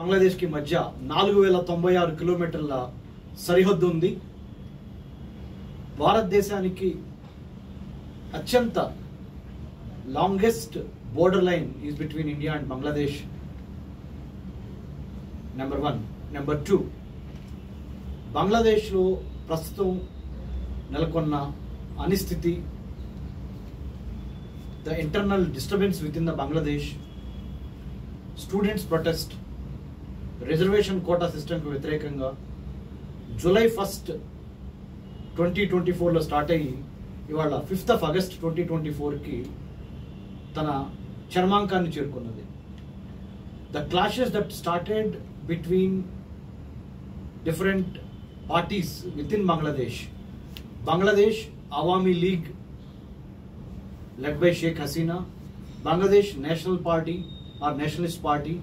బంగ్లాదేశ్ కి మధ్య 4096 కిలోమీటర్ల సరిహద్దు ఉంది. భారతదేశానికి అత్యంత longest border line is between India and Bangladesh. Number 1. Number 2, బంగ్లాదేశ్లో ప్రస్తుతం నెలకొన్న అనిస్థితి, the internal disturbance with in the Bangladesh, students protest, reservation quota సిస్టమ్కి వ్యతిరేకంగా జూలై 1, 2024లో స్టార్ట్ అయ్యి ఇవాళ 5 ఆగస్ట్ 2024కి తన చర్మాంకాన్ని చేరుకున్నది. The clashes that started between different parties with in Bangladesh Awami League led by Sheikh Hasina, Bangladesh National Party or Nationalist Party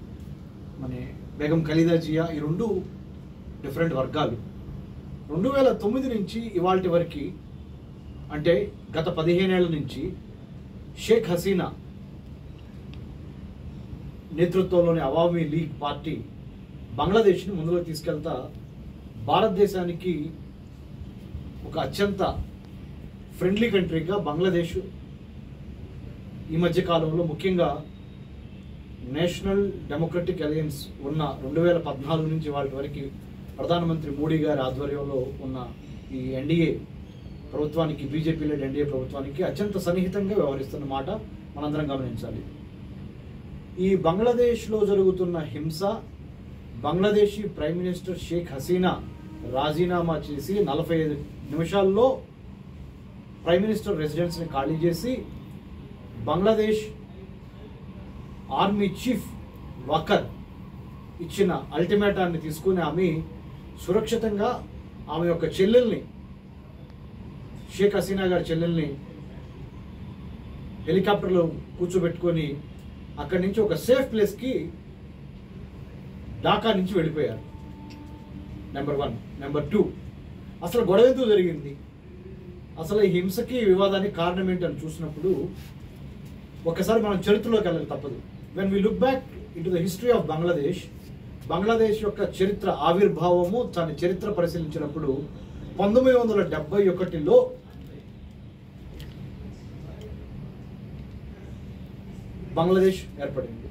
మన బేగం ఖలీదా జియా, ఈ రెండు డిఫరెంట్ వర్గాలు 2009 నుంచి ఇవాల్టి వరకు, అంటే గత 15 ఏళ్ల నుంచి షేక్ హసీనా నేతృత్వంలోని అవామీ లీగ్ పార్టీ బంగ్లాదేశ్ని ముందుకు తీసుకెళ్తా భారతదేశానికి ఒక అత్యంత ఫ్రెండ్లీ కంట్రీగా బంగ్లాదేశ్ ఈ మధ్య కాలంలో, ముఖ్యంగా నేషనల్ డెమోక్రటిక్ అలయన్స్ ఉన్న 2014 నుంచి వాళ్ళ వరకు ప్రధానమంత్రి మోడీ గారి ఆధ్వర్యంలో ఉన్న ఈ ఎన్డీఏ ప్రభుత్వానికి, బీజేపీ లెడ్ ఎన్డీఏ ప్రభుత్వానికి అత్యంత సన్నిహితంగా వ్యవహరిస్తున్న మాట మనందరం గమనించాలి. ఈ బంగ్లాదేశ్లో జరుగుతున్న హింస, బంగ్లాదేశీ ప్రైమ్ మినిస్టర్ షేక్ హసీనా రాజీనామా చేసి 45 నిమిషాల్లో ప్రైమ్ మినిస్టర్ రెసిడెన్స్ని ఖాళీ చేసి బంగ్లాదేశ్ ఆర్మీ చీఫ్ వకర్ ఇచ్చిన అల్టిమేటాన్ని తీసుకుని ఆమె సురక్షితంగా ఆమె యొక్క చెల్లెల్ని, షేక్ హసీనా గారి చెల్లెల్ని హెలికాప్టర్లో కూర్చోబెట్టుకొని అక్కడి నుంచి ఒక సేఫ్ ప్లేస్కి ఢాకా నుంచి వెళ్ళిపోయారు. నెంబర్ 1. నెంబర్ 2, అసలు గొడవ ఎందుకు జరిగింది, అసలు ఈ హింసకి, వివాదానికి కారణం ఏంటని చూసినప్పుడు ఒకసారి మనం చరిత్రలోకి వెళ్ళాలి తప్పదు. When we look back in to the history of Bangladesh యొక్క చరిత్ర ఆవిర్భావము, తన చరిత్ర పరిశీలించినప్పుడు 1971లో బంగ్లాదేశ్ ఏర్పడింది.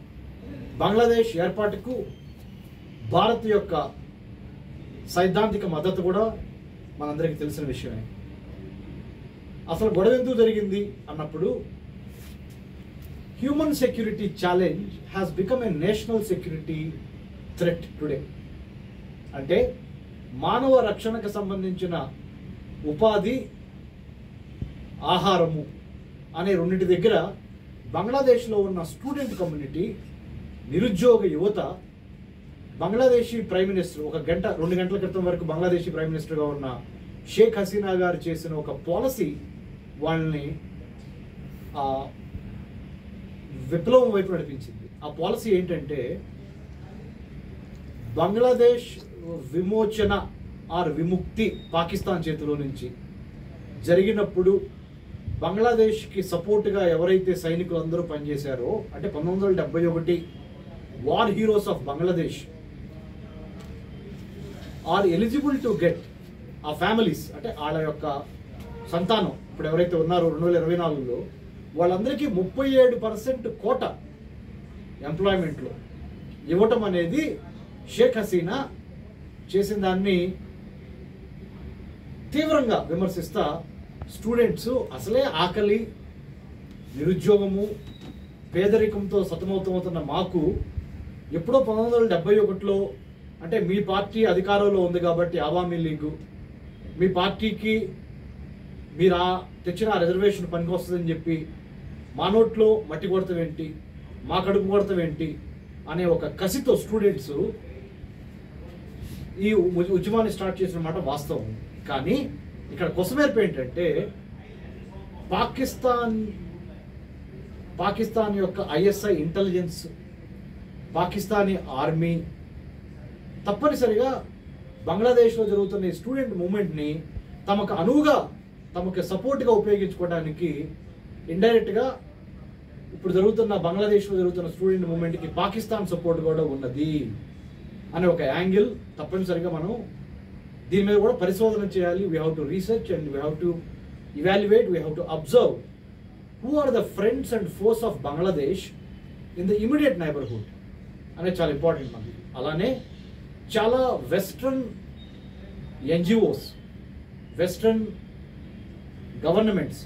బంగ్లాదేశ్ ఏర్పాటుకు భారత్ యొక్క సైద్ధాంతిక మద్దతు కూడా మనందరికీ తెలిసిన విషయమే. అసలు గొడవ ఎందుకు జరిగింది అన్నప్పుడు, human security challenge has become a national security threat today. అంటే మానవ రక్షణకు సంబంధించిన ఉపాధి, ఆహారము అనే రెండింటి దగ్గర బంగ్లాదేశ్లో ఉన్న స్టూడెంట్ కమ్యూనిటీ, నిరుద్యోగ యువత, బంగ్లాదేశీ ప్రైమ్ మినిస్టర్ 2 గంటల క్రితం వరకు బంగ్లాదేశీ ప్రైమ్ మినిస్టర్గా ఉన్న షేక్ హసీనా గారు చేసిన ఒక పాలసీ వాళ్ళని విప్లవం వైపు నడిపించింది. ఆ పాలసీ ఏంటంటే, బంగ్లాదేశ్ విమోచన ఆర్ విముక్తి పాకిస్తాన్ చేతిలో నుంచి జరిగినప్పుడు బంగ్లాదేశ్కి సపోర్ట్గా ఎవరైతే సైనికులు అందరూ పనిచేశారో, అంటే 1971 war heroes of Bangladesh are eligible to get, ఆ ఫ్యామిలీస్ అంటే వాళ్ళ యొక్క సంతానం ఇప్పుడు ఎవరైతే ఉన్నారో 2024లో వాళ్ళందరికీ 37% కోట ఎంప్లాయ్మెంట్లో ఇవ్వటం అనేది షేక్ హసీనా చేసిన దాన్ని తీవ్రంగా విమర్శిస్తా, స్టూడెంట్స్ అసలే ఆకలి, నిరుద్యోగము, పేదరికంతో సతమతమవుతున్న మాకు ఎప్పుడో 1971లో, అంటే మీ పార్టీ అధికారంలో ఉంది కాబట్టి అవామీ లీగు, మీ పార్టీకి మీరు తెచ్చిన రిజర్వేషన్ పనికి వస్తుందని చెప్పి మా నోట్లో మట్టి కొడతావేంటి, మా కడుపు కొడతావేంటి అనే ఒక కసితో స్టూడెంట్స్ ఈ ఉద్యమాన్ని స్టార్ట్ చేసిన మాట వాస్తవం. కానీ ఇక్కడ కొసమేర్పు ఏంటంటే, పాకిస్తాన్ యొక్క ఐఎస్ఐ ఇంటెలిజెన్స్, పాకిస్తానీ ఆర్మీ తప్పనిసరిగా బంగ్లాదేశ్లో జరుగుతున్న ఈ స్టూడెంట్ మూవ్మెంట్ని తమకు అనువుగా, తమకు సపోర్ట్గా ఉపయోగించుకోవడానికి ఇండైరెక్ట్గా ఇప్పుడు జరుగుతున్న బంగ్లాదేశ్లో జరుగుతున్న స్టూడెంట్ మూవ్మెంట్కి పాకిస్తాన్ సపోర్ట్ కూడా ఉన్నది. అనే ఒక యాంగిల్ తప్పనిసరిగా మనం దీని మీద కూడా పరిశోధన చేయాలి. We have to research and we have to evaluate, we have to observe who are the friends and foes of Bangladesh in the immediate neighbourhood అనేది చాలా ఇంపార్టెంట్ మనకి. అలానే చాలా వెస్ట్రన్ ఎన్జిఓస్, వెస్ట్రన్ గవర్నమెంట్స్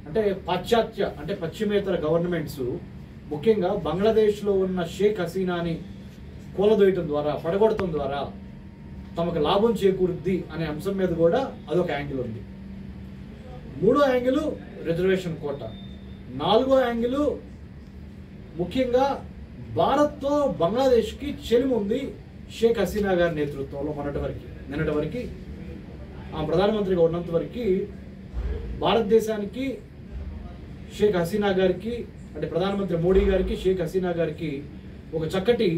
అంటే పాశ్చాత్య అంటే పశ్చిమేతర గవర్నమెంట్స్ ముఖ్యంగా బంగ్లాదేశ్లో ఉన్న షేక్ హసీనాని కూలదోయటం ద్వారా, పడగొట్టడం ద్వారా తమకు లాభం చేకూరుద్ది అనే అంశం మీద కూడా అదొక యాంగిల్ ఉంది. మూడో యాంగిల్ రిజర్వేషన్ కోటా. నాలుగో యాంగిల్ ముఖ్యంగా భారత్తో బంగ్లాదేశ్కి చెలిమి ఉంది షేక్ హసీనా గారి నేతృత్వంలో. నిన్నటి వరకు ఆ ప్రధానమంత్రిగా ఉన్నంత వరకు భారతదేశానికి షేక్ హసీనా గారికి అంటే ప్రధానమంత్రి మోడీ గారికి షేక్ హసీనా గారికి ఒక చక్కటి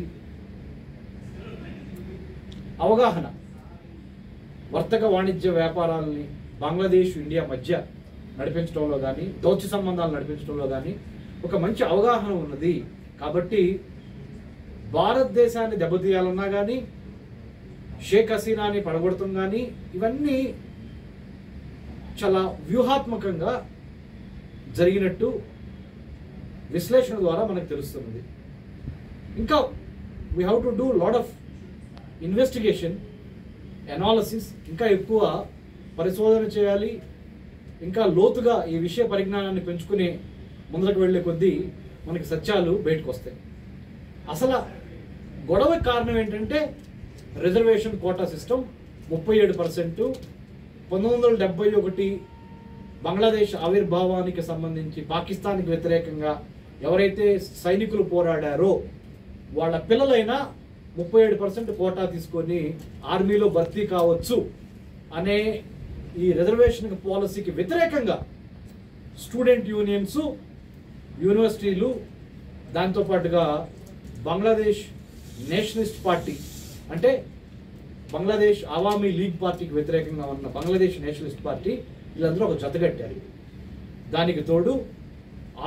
అవగాహన, వర్తక వాణిజ్య వ్యాపారాలని బంగ్లాదేశ్ ఇండియా మధ్య నడిపించడంలో కానీ, దౌత్య సంబంధాలు నడిపించడంలో కానీ ఒక మంచి అవగాహన ఉన్నది. కాబట్టి భారతదేశాన్ని దెబ్బతీయాలన్నా కానీ, షేక్ హసీనాని పడగొడతాం కానీ, ఇవన్నీ చాలా వ్యూహాత్మకంగా జరిగినట్టు విశ్లేషణ ద్వారా మనకు తెలుస్తున్నది. ఇంకా we have to do lot of investigation, analysis, ఇంకా ఎక్కువ పరిశోధన చేయాలి. ఇంకా లోతుగా ఈ విషయ పరిజ్ఞానాన్ని పెంచుకుని ముందుకు వెళ్లే కొద్దీ మనకి సత్యాలు బయటకు వస్తాయి. అసలు గొడవ కారణం ఏంటంటే రిజర్వేషన్ కోటా సిస్టమ్ 37%. 1971 బంగ్లాదేశ్ ఆవిర్భావానికి సంబంధించి పాకిస్తాన్కి వ్యతిరేకంగా ఎవరైతే సైనికులు పోరాడారో వాళ్ళ పిల్లలైనా 37% కోటా తీసుకొని ఆర్మీలో భర్తీ కావచ్చు అనే ఈ రిజర్వేషన్ పాలసీకి వ్యతిరేకంగా స్టూడెంట్ యూనియన్స్, యూనివర్సిటీలు, దాంతోపాటుగా బంగ్లాదేశ్ నేషనలిస్ట్ పార్టీ అంటే బంగ్లాదేశ్ అవామీ లీగ్ పార్టీకి వ్యతిరేకంగా ఉన్న బంగ్లాదేశ్ నేషనలిస్ట్ పార్టీ వీళ్ళందరూ ఒక జతగట్టారు. దానికి తోడు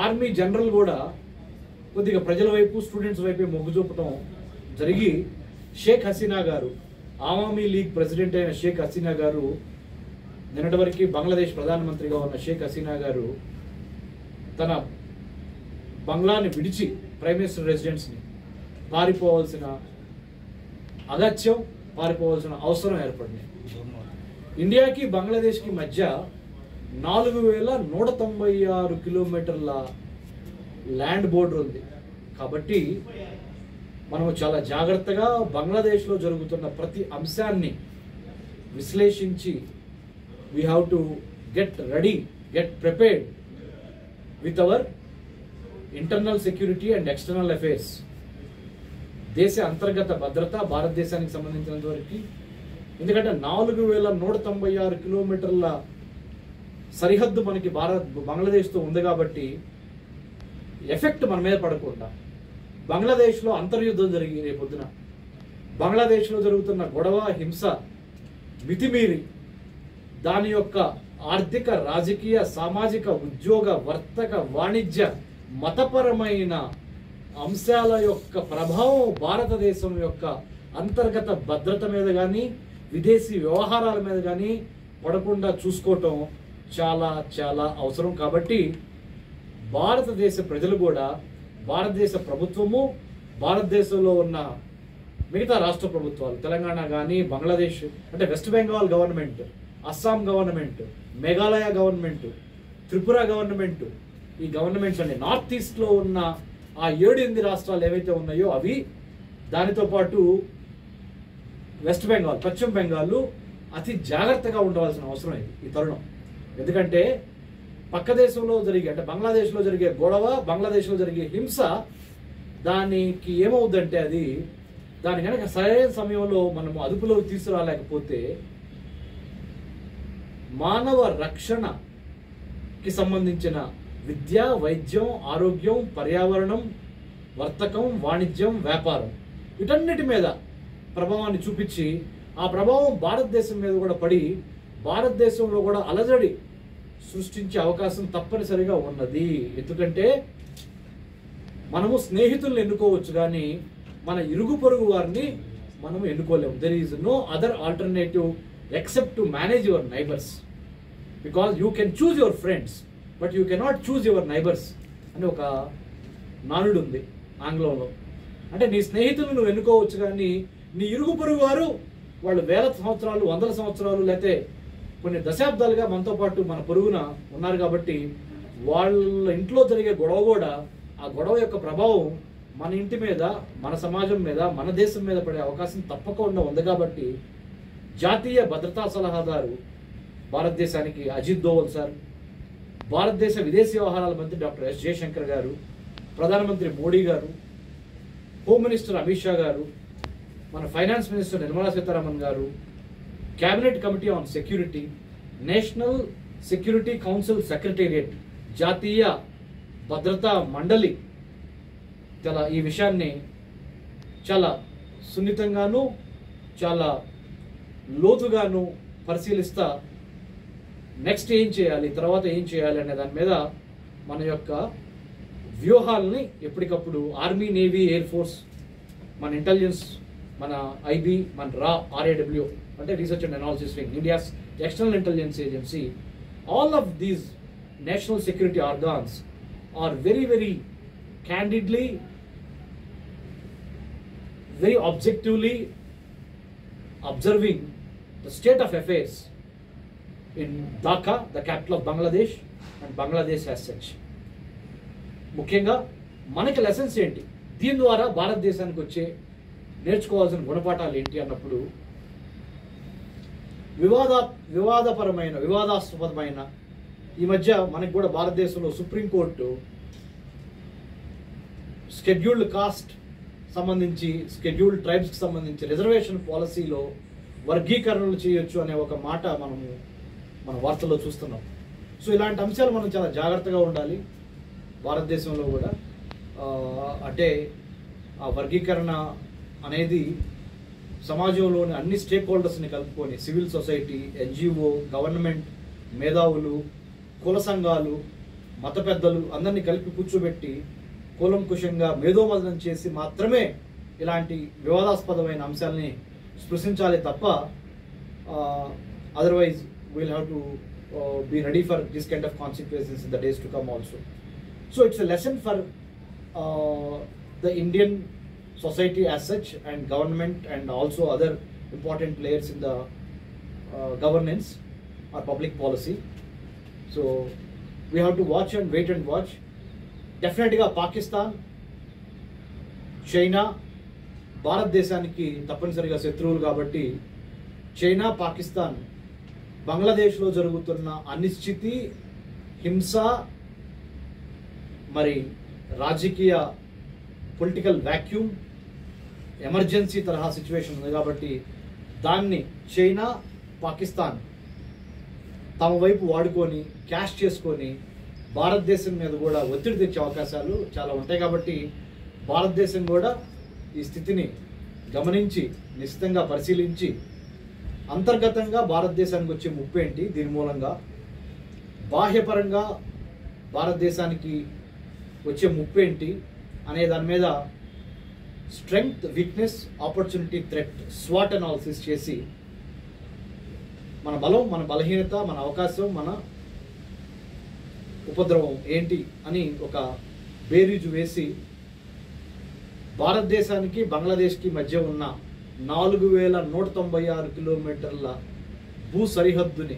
ఆర్మీ జనరల్ కూడా కొద్దిగా ప్రజల వైపు, స్టూడెంట్స్ వైపే మొగ్గు చూపటం జరిగి షేక్ హసీనా గారు, అవామీ లీగ్ ప్రెసిడెంట్ అయిన షేక్ హసీనా గారు, నిన్నటి వరకు బంగ్లాదేశ్ ప్రధానమంత్రిగా ఉన్న షేక్ హసీనా గారు తన బంగ్లాని విడిచి ప్రైమ్ మినిస్టర్ రెసిడెన్స్ని పారిపోవాల్సిన అగత్యం, పారిపోవాల్సిన అవసరం ఏర్పడింది. ఇండియాకి బంగ్లాదేశ్కి మధ్య 4196 కిలోమీటర్ల ల్యాండ్ బోర్డర్ ఉంది. కాబట్టి మనము చాలా జాగ్రత్తగా బంగ్లాదేశ్లో జరుగుతున్న ప్రతి అంశాన్ని విశ్లేషించి we have to get ready, get prepared with our internal security and external affairs. దేశ అంతర్గత భద్రత భారతదేశానికి సంబంధించినంత వరకు, ఎందుకంటే 4196 కిలోమీటర్ల సరిహద్దు మనకి బంగ్లాదేశ్తో ఉంది. కాబట్టి ఎఫెక్ట్ మన మీద పడకుండా బంగ్లాదేశ్లో అంతర్యుద్ధం జరిగి రేపొద్దున బంగ్లాదేశ్లో జరుగుతున్న గొడవ, హింస మితిమీరి దాని యొక్క ఆర్థిక, రాజకీయ, సామాజిక, ఉద్యోగ, వర్తక, వాణిజ్య, మతపరమైన అంశాల యొక్క ప్రభావం భారతదేశం యొక్క అంతర్గత భద్రత మీద కానీ, విదేశీ వ్యవహారాల మీద కానీ పడకుండా చూసుకోవటం చాలా చాలా అవసరం. కాబట్టి భారతదేశ ప్రజలు కూడా, భారతదేశ ప్రభుత్వము, భారతదేశంలో ఉన్న మిగతా రాష్ట్ర ప్రభుత్వాలు, తెలంగాణ కానీ, బంగ్లాదేశ్ అంటే west Bengal government, Assam government, Meghalaya government, Tripura government, ఈ గవర్నమెంట్స్ అంటే నార్త్ ఈస్ట్లో ఉన్న ఆ 7-8 రాష్ట్రాలు ఏవైతే ఉన్నాయో అవి, దానితో పాటు వెస్ట్ బెంగాల్, పశ్చిమ బెంగాల్ అతి జాగ్రత్తగా ఉండవలసిన అవసరం ఇది ఈ తరుణం. ఎందుకంటే పక్క దేశంలో జరిగే అంటే బంగ్లాదేశ్లో జరిగే గొడవ, బంగ్లాదేశ్లో జరిగే హింస, దానికి ఏమవుద్దంటే అది దాని కనుక సరైన సమయంలో మనము అదుపులోకి తీసుకురాలేకపోతే మానవ రక్షణకి సంబంధించిన విద్య, వైద్యం, ఆరోగ్యం, పర్యావరణం, వర్తకం, వాణిజ్యం, వ్యాపారం వీటన్నిటి మీద ప్రభావాన్ని చూపించి ఆ ప్రభావం భారతదేశం మీద కూడా పడి భారతదేశంలో కూడా అలజడి సృష్టించే అవకాశం తప్పనిసరిగా ఉన్నది. ఎందుకంటే మనము స్నేహితులను ఎన్నుకోవచ్చు కానీ మన ఇరుగు పొరుగు వారిని మనం ఎన్నుకోలేము. There is no other alternative except to manage your neighbours, because you can choose your friends but you cannot choose your neighbours అని ఒక నానుడు ఉంది ఆంగ్లంలో. అంటే నీ స్నేహితులు నువ్వు ఎన్నుకోవచ్చు, కానీ నీ ఇరుగు పొరుగు వారు వాళ్ళు వేల సంవత్సరాలు, వందల సంవత్సరాలు, లేకపోతే కొన్ని దశాబ్దాలుగా మనతో పాటు మన పొరుగున ఉన్నారు కాబట్టి వాళ్ళ ఇంట్లో జరిగే గొడవ కూడా, ఆ గొడవ యొక్క ప్రభావం మన ఇంటి మీద, మన సమాజం మీద, మన దేశం మీద పడే అవకాశం తప్పకుండా ఉంది. కాబట్టి జాతీయ భద్రతా సలహాదారు భారతదేశానికి అజిత్ దోవల్ సార్, భారతదేశ విదేశీ వ్యవహారాల మంత్రి డాక్టర్ ఎస్ జయశంకర్ గారు, ప్రధానమంత్రి మోడీ గారు, హోమ్ మినిస్టర్ అమిత్ షా గారు, మన ఫైనాన్స్ మినిస్టర్ నిర్మలా సీతారామన్ గారు, cabinet committee on security, national security council secretariat, జాతీయ భద్రతా మండలి చాలా ఈ విషయాన్ని చాలా సున్నితంగాను చాలా లోతుగాను పరిశీలిస్తా నెక్స్ట్ ఏం చేయాలి, తర్వాత ఏం చేయాలి అనే దాని మీద మన యొక్క వ్యూహాలని ఎప్పటికప్పుడు ఆర్మీ, నేవీ, ఎయిర్ ఫోర్స్, మన ఇంటెలిజెన్స్, మన ఐబీ, మన RAW అంటే research and analysis wing, India's external intelligence agency, all of these national security organs are very, very candidly, very objectively observing the state of affairs in Dhaka, the capital of Bangladesh, and Bangladesh as such. ముఖ్యంగా మనకి lessons ఏంటి, దీని ద్వారా భారతదేశానికి వచ్చే నేర్చుకోవాల్సిన గుణపాఠాలు ఏంటి అన్నప్పుడు వివాదాస్పదమైన ఈ మధ్య మనకి కూడా భారతదేశంలో సుప్రీంకోర్టు షెడ్యూల్డ్ కాస్ట్ సంబంధించి, షెడ్యూల్డ్ ట్రైబ్స్కి సంబంధించి రిజర్వేషన్ పాలసీలో వర్గీకరణలు చేయొచ్చు అనే ఒక మాట మన వార్తల్లో చూస్తున్నాం. సో ఇలాంటి అంశాలు మనం చాలా జాగ్రత్తగా ఉండాలి భారతదేశంలో కూడా. అంటే ఆ వర్గీకరణ అనేది సమాజంలోని అన్ని స్టేక్ హోల్డర్స్ని కలుపుకొని, సివిల్ సొసైటీ, NGO, గవర్నమెంట్, మేధావులు, కుల సంఘాలు, మత పెద్దలు అందరినీ కలిపి కూర్చోబెట్టి కూలంకుషంగా మేధోమథనం చేసి మాత్రమే ఇలాంటి వివాదాస్పదమైన అంశాలని స్పృశించాలి తప్ప otherwise we'll have to be ready for this kind of consequences in the days to come also. So it's a lesson for the Indian society as such, and government, and also other important players in the governance or public policy. So we have to watch and wait and watch. Definitely Pakistan, China భారతదేశానికి తప్పనిసరిగా శత్రువులు కాబట్టి China, Pakistan బంగ్లాదేశ్లో జరుగుతున్న అనిశ్చితి, హింస, మరి రాజకీయ పొలిటికల్ వ్యాక్యూమ్, ఎమర్జెన్సీ తరహా సిచ్యువేషన్ ఉంది కాబట్టి దాన్ని చైనా, పాకిస్తాన్ తమ వైపు వాడుకొని క్యాష్ చేసుకొని భారతదేశం మీద కూడా ఒత్తిడి తెచ్చే అవకాశాలు చాలా ఉంటాయి. కాబట్టి భారతదేశం కూడా ఈ స్థితిని గమనించి నిశ్చితంగా పరిశీలించి అంతర్గతంగా భారతదేశానికి వచ్చే ముప్పు ఏంటి, దీని మూలంగా బాహ్యపరంగా భారతదేశానికి వచ్చే ముప్పు ఏంటి అనే దాని మీద strength, weakness, opportunity, threat, swat analysis చేసి మన బలం, మన బలహీనత, మన అవకాశం, మన ఉపద్రవం ఏంటి అని ఒక బేరీజు వేసి భారతదేశానికి బంగ్లాదేశ్కి మధ్య ఉన్న 4196 కిలోమీటర్ల భూ సరిహద్దుని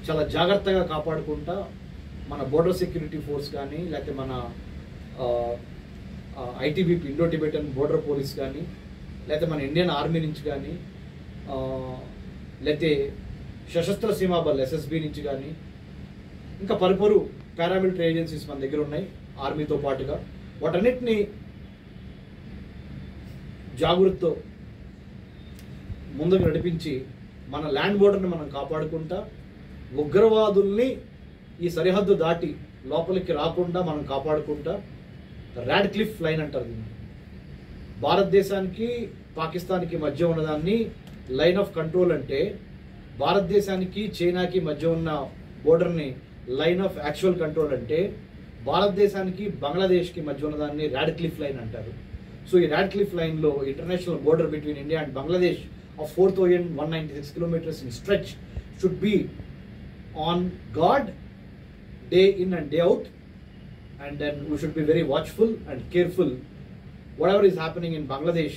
చాలా జాగ్రత్తగా కాపాడుకుంటా మన బోర్డర్ సెక్యూరిటీ ఫోర్స్ కానీ, లేకపోతే మన ITBP, Indo Tibetan border police కానీ, లేకపోతే మన ఇండియన్ ఆర్మీ నుంచి కానీ, లేకపోతే సశస్త్ర సీమా బల్ SSB నుంచి కానీ, ఇంకా పలుపరు పారామిలిటరీ ఏజెన్సీస్ మన దగ్గర ఉన్నాయి ఆర్మీతో పాటుగా, వాటన్నిటిని జాగ్రత్తతో ముందుకు నడిపించి మన ల్యాండ్ బోర్డర్ని మనం కాపాడుకుంటా, ఉగ్రవాదుల్ని ఈ సరిహద్దు దాటి లోపలికి రాకుండా మనం కాపాడుకుంటా, రాడ్ క్లిఫ్ లైన్ అంటారు దీన్ని, భారతదేశానికి పాకిస్తాన్కి మధ్య ఉన్నదాన్ని లైన్ ఆఫ్ కంట్రోల్ అంటే, భారతదేశానికి చైనాకి మధ్య ఉన్న బోర్డర్ని లైన్ ఆఫ్ యాక్చువల్ కంట్రోల్ అంటే, భారతదేశానికి బంగ్లాదేశ్కి మధ్య ఉన్నదాన్ని రాడ్ క్లిఫ్ లైన్ అంటారు. సో ఈ రాడ్క్లిఫ్ లైన్లో international border between India and Bangladesh of 4,196 kilometers in stretch should be on guard day in and day out, and then we should be very watchful and careful. Whatever is happening in Bangladesh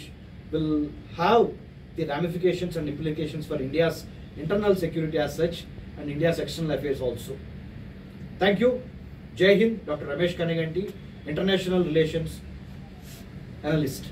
will have the ramifications and implications for India's internal security as such and India's external affairs also. Thank you. Jai Hind, Dr. Ramesh Kaniganti, International Relations Analyst.